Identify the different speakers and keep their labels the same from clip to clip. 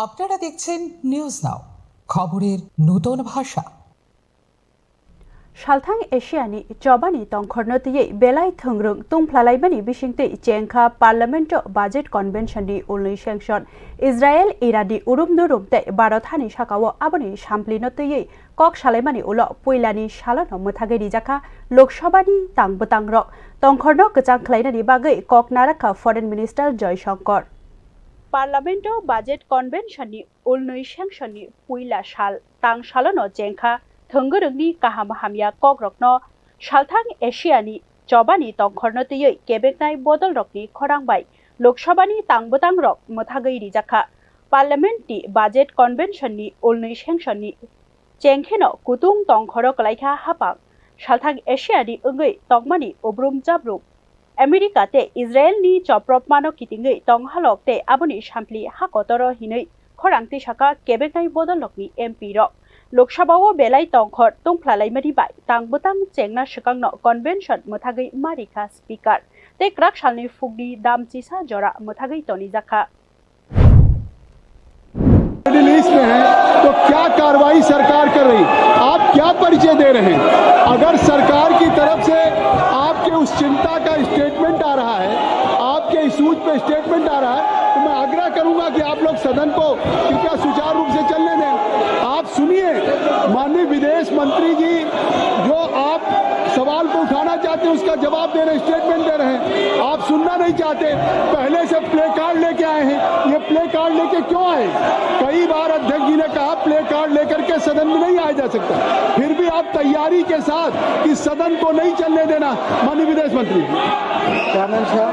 Speaker 1: আপনারা দেখছেন news now, খবরের নতুন ভাষা।
Speaker 2: সালথাং এশিয়াनि जबानि तंखरनोतयै बेलाय थोंग्रों तुंफ्लालायबानि बिसिंतै चेंखा पार्लियामेंट बाजेट कन्वेंशननि उलनै सेंसन इजराइल इरानी उरुम दुरुमतै भारत हानि साकाव आबनि सामप्लिनोतयै कक सालायमानि उल पुइलानि सालन मोथागै रिजाखा लोकसभानि तांबतांग्र तंखरनो गचां खलायनानि बागै कक नाराखा foreign minister Jaishankar parliament budget कन्वेंशननि उलनै सेंसननि पुइला साल तां सालन चेंखा थोंगोरोंनि गाहाम हामिया कग्रकनो सालथां एशियानि जबानि तंखरनोतयै केबेकनाय बदल रकनि खरांबाय लोकसभानि तांबतां रक मोथागै रिजाखा पार्लियामेंटनि बाजेट कन्वेंशननि उलनै सेंसननि चेंखेनो कुतुं तंखर कलायखा हापां सालथां एशियानि ओंगै तंमानि उब्रुम जाब्रुम अमेरिकाते इजराइलनि चप्रपमानो कितिङै तंहालकते आबनि सामप्लि हाकतर हिनै खरांति साका केबेकनाय बदल रकनि एमपि रक लोकसभाओ बेलाय तंखर तुंफ्लालायमानि बाय तांबतां चेंना सिकांनो कन्वेंशन मोथागै मारिखा स्पीकार ते क्राक सालनि फुगनि दामचिसा जरा मोथागै तनि जाखा
Speaker 3: मिडिल ईस्ट में है तो क्या कार्रवाई सरकार कर रही, आप क्या परिचय दे रहे हैं? अगर सरकार की तरफ से आपके उस चिंता का स्टेटमेंट आ रहा है, आपके इशूज पे स्टेटमेंट आ रहा है, तो मैं आग्रह करूंगा कि आप लोग सदन को कृपया सुचारू रूप से चलने दें। आप सुनिए, माननीय विदेश मंत्री जी जो आप सवाल को उठाना चाहते हैं उसका जवाब दे रहे, स्टेटमेंट दे रहे हैं, आप सुनना नहीं चाहते। पहले से प्ले कार्ड लेके आए हैं, ये प्ले कार्ड लेके क्यों आए? कई बार अध्यक्ष जी ने कहा प्ले कार्ड लेकर के सदन में नहीं आया जा सकता, फिर भी आप तैयारी के साथ इस सदन को नहीं चलने देना। माननीय विदेश मंत्री
Speaker 4: Chairman sir,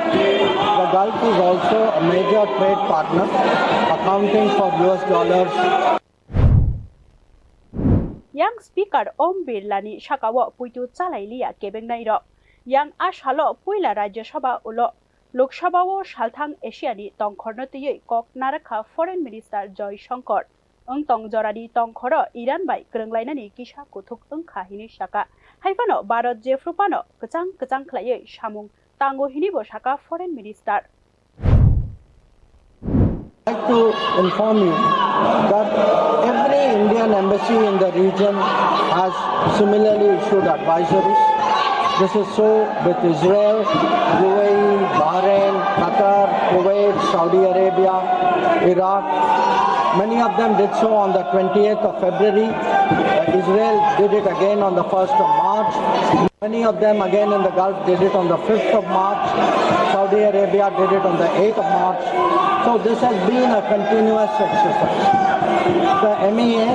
Speaker 4: the Gulf is also a major trade partner, accounting for US dollars.
Speaker 2: yang speaker om birlani sakawo puitu chalailiya kebengnai ro yang ashalo puila rajya sabha ulo lok sabha o salthang asiani tongkhornotiyei kok narakha foreign minister joy shankar tong jorani tongkhoro iran bai krenglainani kisa kuthuk engkha hini saka haifano bharat jefrupano kachang khlaiयै samung tango hini bo saka foreign minister
Speaker 4: I'd like to inform you that every Indian embassy in the region has similarly issued advisories. This is so with Israel, UAE, Bahrain, Qatar, Kuwait, Saudi Arabia, Iraq. Many of them did so on the 20th of February. Israel did it again on the 1st of March. Many of them again in the Gulf did it on the 5th of March. Saudi Arabia did it on the 8th of March. So this has been a continuous exercise. The MEA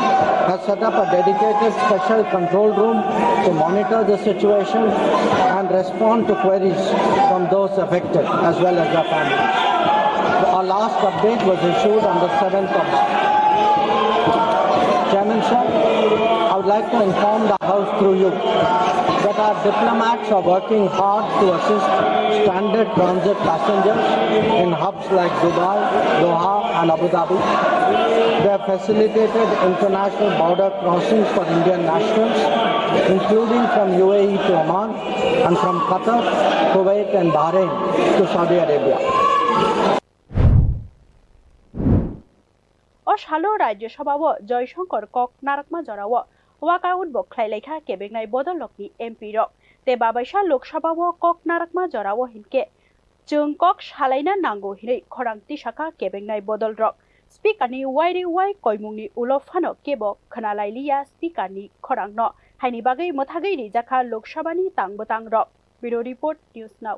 Speaker 4: has set up a dedicated special control room to monitor the situation and respond to queries from those affected as well as their families. Our last update was issued on the 7th of March. Chairman sir, I would like to inform the House through you that our diplomats are working hard to assist standard transit passengers in hubs like Dubai, Doha and Abu Dhabi. They have facilitated international border crossings for Indian nationals, including from UAE to Oman and from Qatar, Kuwait and Bahrain to Saudi Arabia.
Speaker 2: अशालो राज्य सभाव जयशंकर कक नारकमा जराव walkout बख्लायलायखा केबेंनाय बदलकनि MP रक ते बाबायसा लोकसभाव कक नारकमा जराव हिनके जों कक सालायना नांगौ हिनै खरांति साखा केबेंनाय बदल रक स्पीकारनि वाइरि वाइ कयमुंनि उलफानो केबो खोनालायलिया स्पीकारनि खरांनो हायनि बागै मोथागै रिजाखा लोकसभानि तांबतां रक ब्युरो रिपोर्ट न्यूज नाउ।